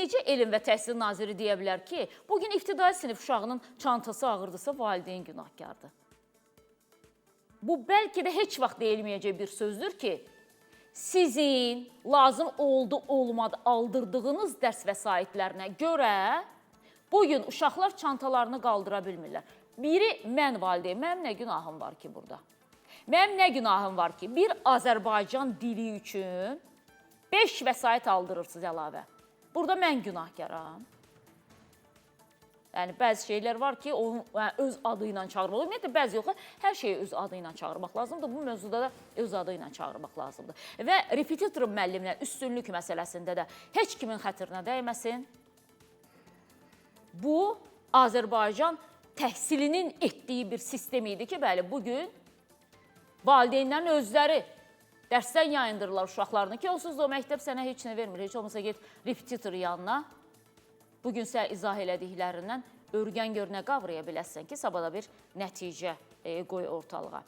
necə Elm və Təhsil Naziri deyə bilər ki, bugün ibtidai sinif uşağının çantası ağırdısa, valideyn günahkardır. Bu, bəlkə də heç vaxt deyilməyəcək bir sözdür ki, sizin lazım oldu, olmadı aldırdığınız dərs vəsaitlərinə görə bugün uşaqlar çantalarını qaldıra bilmirlər. Biri, mən valideyn, mənim nə günahım var ki burada? Mənim nə günahım var ki, bir Azərbaycan dili üçün 5 vəsait aldırırsınız əlavə. Burada mən günahkaram. Yəni, bəzi şeylər var ki, onu öz adı ilə çağırmaq. Ümumiyyətlə, bəzi yox, hər şeyi öz adı ilə çağırmaq lazımdır. Bu mövzuda da öz adı ilə çağırmaq lazımdır. Və repetitorun müəllimlə üstünlük məsələsində də heç kimin xətrinə dəyməsin. Bu, Azərbaycan təhsilinin etdiyi bir sistem idi ki, bəli, bugün valideynlərin özləri dərsdən yayındırırlar uşaqlarını ki, onsuz da o məktəb sənə heç nə vermir. Heç olmasa get repetitor yanına. Bugün sən izah elədiklərindən örgən gör nə qavraya biləsən ki, sabah da bir nəticə qoy ortalığa.